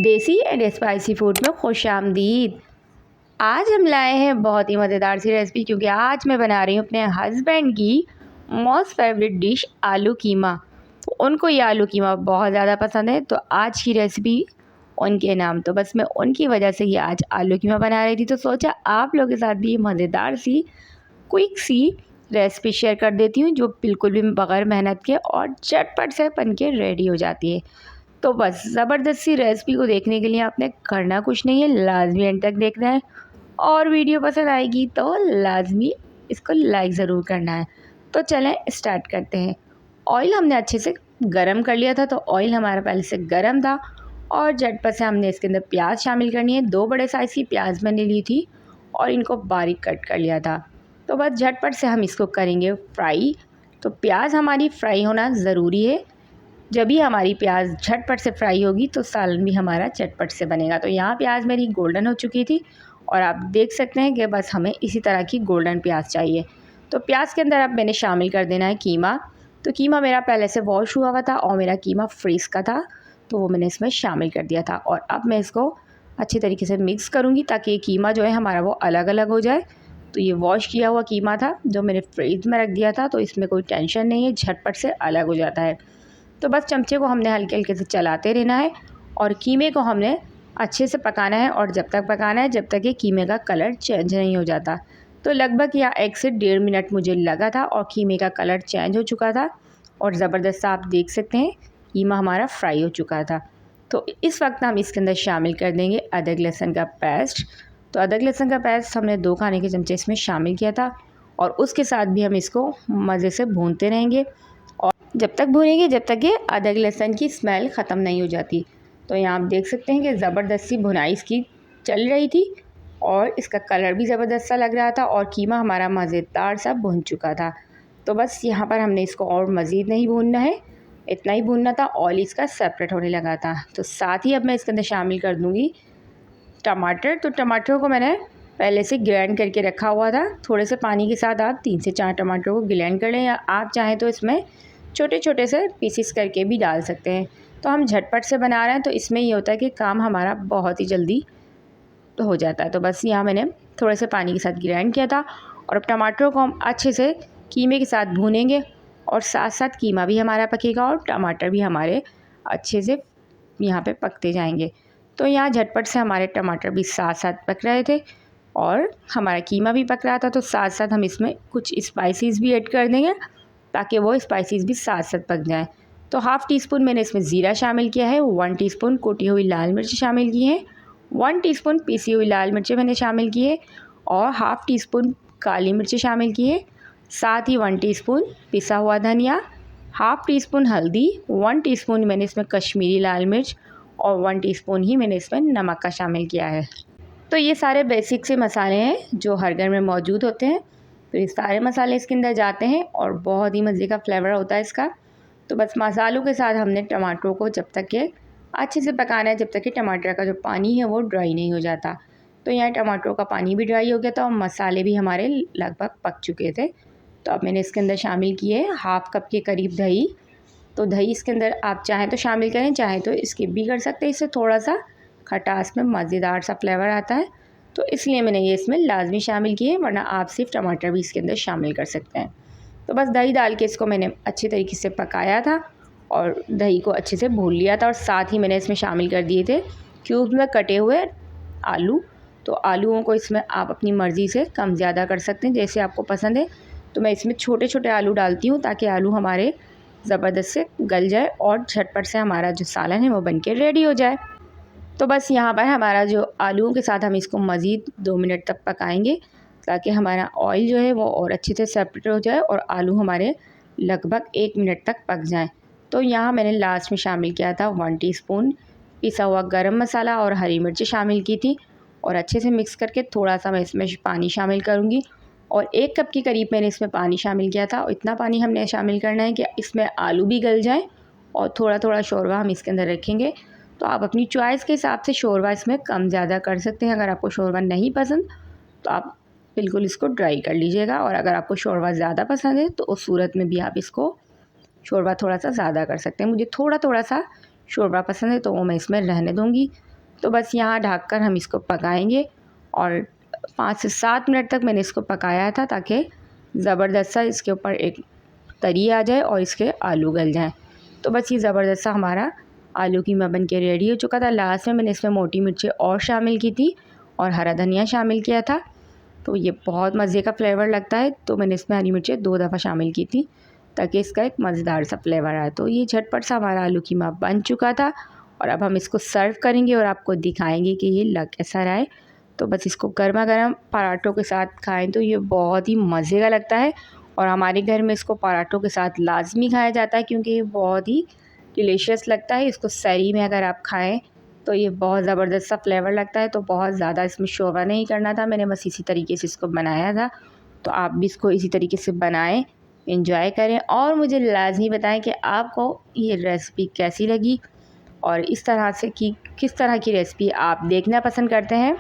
देसी and spicy food में खुशामदीद। आज हम लाए हैं बहुत ही मज़ेदार सी रेसिपी, क्योंकि आज मैं बना रही हूँ अपने हस्बैंड की मोस्ट फेवरेट डिश आलू कीमा। तो उनको ये आलू कीमा बहुत ज़्यादा पसंद है, तो आज की रेसिपी उनके नाम। तो बस मैं उनकी वजह से ये आज आलू कीमा बना रही थी, तो सोचा आप लोगों के साथ भी ये मज़ेदार सी क्विक सी रेसिपी शेयर कर देती हूँ, जो बिल्कुल भी बग़ैर मेहनत के और झटपट से बन के रेडी हो जाती है। तो बस ज़बरदस्ती रेसिपी को देखने के लिए आपने करना कुछ नहीं है, लाजमी एंड तक देखना है। और वीडियो पसंद आएगी तो लाजमी इसको लाइक ज़रूर करना है। तो चलें स्टार्ट करते हैं। ऑयल हमने अच्छे से गरम कर लिया था, तो ऑयल हमारा पहले से गरम था और झटपट से हमने इसके अंदर प्याज शामिल करनी है। 2 बड़े साइज़ की प्याज मैंने ली थी और इनको बारीक कट कर लिया था। तो बस झटपट से हम इसको करेंगे फ्राई। तो प्याज हमारी फ्राई होना ज़रूरी है। जब भी हमारी प्याज झटपट से फ्राई होगी तो सालन भी हमारा झटपट से बनेगा। तो यहाँ प्याज मेरी गोल्डन हो चुकी थी और आप देख सकते हैं कि बस हमें इसी तरह की गोल्डन प्याज चाहिए। तो प्याज के अंदर अब मैंने शामिल कर देना है कीमा। तो कीमा मेरा पहले से वॉश हुआ हुआ था और मेरा कीमा फ्रीज़ का था, तो वो मैंने इसमें शामिल कर दिया था। और अब मैं इसको अच्छी तरीके से मिक्स करूँगी ताकि ये कीमा जो है हमारा वो अलग अलग हो जाए। तो ये वॉश किया हुआ कीमा था जो मैंने फ्रीज में रख दिया था, तो इसमें कोई टेंशन नहीं है, झटपट से अलग हो जाता है। तो बस चमचे को हमने हल्के हल्के से चलाते रहना है और कीमे को हमने अच्छे से पकाना है। और जब तक पकाना है जब तक ये कीमे का कलर चेंज नहीं हो जाता। तो लगभग यहाँ 1 से 1.5 मिनट मुझे लगा था और कीमे का कलर चेंज हो चुका था और ज़बरदस्त आप देख सकते हैं कीमा हमारा फ्राई हो चुका था। तो इस वक्त हम इसके अंदर शामिल कर देंगे अदरक लहसुन का पेस्ट। तो अदरक लहसुन का पेस्ट हमने 2 खाने के चमचे इसमें शामिल किया था और उसके साथ भी हम इसको मज़े से भूनते रहेंगे और जब तक भूनेंगे जब तक ये अदरक लहसुन की स्मेल ख़त्म नहीं हो जाती। तो यहाँ आप देख सकते हैं कि ज़बरदस्ती भुनाई इसकी चल रही थी और इसका कलर भी ज़बरदस्त सा लग रहा था और कीमा हमारा मज़ेदार सा भुन चुका था। तो बस यहाँ पर हमने इसको और मज़ीद नहीं भूनना है, इतना ही भूनना था। ऑयल इसका सेपरेट होने लगा था। तो साथ ही अब मैं इसके अंदर शामिल कर दूँगी टमाटर। तो टमाटरों को मैंने पहले से ग्राइंड करके रखा हुआ था। थोड़े से पानी के साथ आप 3 से 4 टमाटरों को ग्राइंड कर लें, या आप चाहें तो इसमें छोटे छोटे से पीसेस करके भी डाल सकते हैं। तो हम झटपट से बना रहे हैं, तो इसमें ये होता है कि काम हमारा बहुत ही जल्दी तो हो जाता है। तो बस यहाँ मैंने थोड़े से पानी के साथ ग्राइंड किया था और अब टमाटरों को हम अच्छे से कीमे के साथ भूनेंगे और साथ साथ कीमा भी हमारा पकेगा और टमाटर भी हमारे अच्छे से यहाँ पे पकते जाएंगे। तो यहाँ झटपट से हमारे टमाटर भी साथ साथ पक रहे थे और हमारा कीमा भी पक रहा था। तो साथ साथ हम इसमें कुछ स्पाइसेस भी ऐड कर देंगे ताकि वो स्पाइसेस भी साथ साथ पक जाएँ। तो हाफ़ टी स्पून मैंने इसमें ज़ीरा शामिल किया है, 1 टीस्पून कुटी हुई लाल मिर्च शामिल की है, 1 टीस्पून पीसी हुई लाल मिर्चें मैंने शामिल की है और हाफ़ टी स्पून काली मिर्च शामिल की है। साथ ही 1 टीस्पून पिसा हुआ धनिया, हाफ़ टी स्पून हल्दी, 1 टीस्पून मैंने इसमें कश्मीरी लाल मिर्च और 1 टीस्पून ही मैंने इसमें नमक का शामिल किया है। तो ये सारे बेसिक से मसाले हैं जो हर घर में मौजूद होते हैं। तो ये सारे मसाले इसके अंदर जाते हैं और बहुत ही मज़े का फ्लेवर होता है इसका। तो बस मसालों के साथ हमने टमाटरों को जब तक के अच्छे से पकाना है, जब तक कि टमाटर का जो पानी है वो ड्राई नहीं हो जाता। तो यहाँ टमाटरों का पानी भी ड्राई हो गया था और मसाले भी हमारे लगभग पक चुके थे। तो अब मैंने इसके अंदर शामिल किए 1/2 कप के करीब दही। तो दही इसके अंदर आप चाहें तो शामिल करें, चाहें तो स्किप भी कर सकते हैं। इससे थोड़ा सा खटास में मज़ेदार सा फ्लेवर आता है, तो इसलिए मैंने ये इसमें लाजमी शामिल किए, वरना आप सिर्फ टमाटर भी इसके अंदर शामिल कर सकते हैं। तो बस दही डाल के इसको मैंने अच्छे तरीके से पकाया था और दही को अच्छे से भून लिया था और साथ ही मैंने इसमें शामिल कर दिए थे क्यूब में कटे हुए आलू। तो आलूओं को इसमें आप अपनी मर्ज़ी से कम ज़्यादा कर सकते हैं, जैसे आपको पसंद है। तो मैं इसमें छोटे छोटे आलू डालती हूँ ताकि आलू हमारे ज़बरदस्त से गल जाए और झटपट से हमारा जो सालन है वो बन के रेडी हो जाए। तो बस यहाँ पर हमारा जो आलूओं के साथ हम इसको मज़ीद 2 मिनट तक पकाएंगे ताकि हमारा ऑयल जो है वो और अच्छे से सेपरेट हो जाए और आलू हमारे लगभग 1 मिनट तक पक जाएं। तो यहाँ मैंने लास्ट में शामिल किया था 1 टीस्पून पिसा हुआ गरम मसाला और हरी मिर्ची शामिल की थी और अच्छे से मिक्स करके थोड़ा सा मैं इसमें पानी शामिल करूँगी और 1 कप के करीब मैंने इसमें पानी शामिल किया था। और इतना पानी हमने शामिल करना है कि इसमें आलू भी गल जाएँ और थोड़ा थोड़ा शोरबा हम इसके अंदर रखेंगे। तो आप अपनी चॉइस के हिसाब से शोरबा इसमें कम ज़्यादा कर सकते हैं। अगर आपको शोरबा नहीं पसंद तो आप बिल्कुल इसको ड्राई कर लीजिएगा, और अगर आपको शोरबा ज़्यादा पसंद है तो उस सूरत में भी आप इसको शोरबा थोड़ा सा ज़्यादा कर सकते हैं। मुझे थोड़ा थोड़ा सा शोरबा पसंद है तो वो मैं इसमें रहने दूँगी। तो बस यहाँ ढककर हम इसको पकाएंगे और 5 से 7 मिनट तक मैंने इसको पकाया था ताकि ज़बरदस्त सा इसके ऊपर एक तरी आ जाए और इसके आलू गल जाएं। तो बस ये ज़बरदस्त सा हमारा आलू कीमा बन के रेडी हो चुका था। लास्ट में मैंने इसमें मोटी मिर्ची और शामिल की थी और हरा धनिया शामिल किया था, तो ये बहुत मज़े का फ्लेवर लगता है। तो मैंने इसमें हरी मिर्चें 2 दफ़ा शामिल की थी ताकि इसका एक मज़ेदार सा फ्लेवर आए। तो ये झटपट सा हमारा आलू कीमा बन चुका था और अब हम इसको सर्व करेंगे और आपको दिखाएंगे कि ये लग कैसा रहा है। तो बस इसको गर्मा गर्म पराठों के साथ खाएं तो ये बहुत ही मज़े का लगता है और हमारे घर में इसको पराठों के साथ लाजमी खाया जाता है क्योंकि ये बहुत ही डिलीशियस लगता है। इसको सरी में अगर आप खाएं तो ये बहुत ज़बरदस्त सा फ्लेवर लगता है। तो बहुत ज़्यादा इसमें शोरबा नहीं करना था, मैंने बस इसी तरीके से इसको बनाया था। तो आप भी इसको इसी तरीके से बनाएं, एंजॉय करें और मुझे लाजमी बताएं कि आपको ये रेसिपी कैसी लगी और इस तरह से कि किस तरह की रेसिपी आप देखना पसंद करते हैं।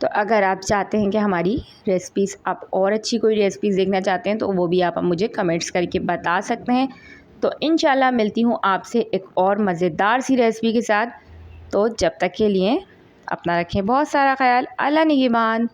तो अगर आप चाहते हैं कि हमारी रेसिपीज़ आप और अच्छी कोई रेसिपीज़ देखना चाहते हैं तो वो भी आप मुझे कमेंट्स करके बता सकते हैं। तो इंशाल्लाह मिलती हूँ आपसे एक और मज़ेदार सी रेसिपी के साथ। तो जब तक के लिए अपना रखें बहुत सारा ख्याल। अल्लाह निगहबान।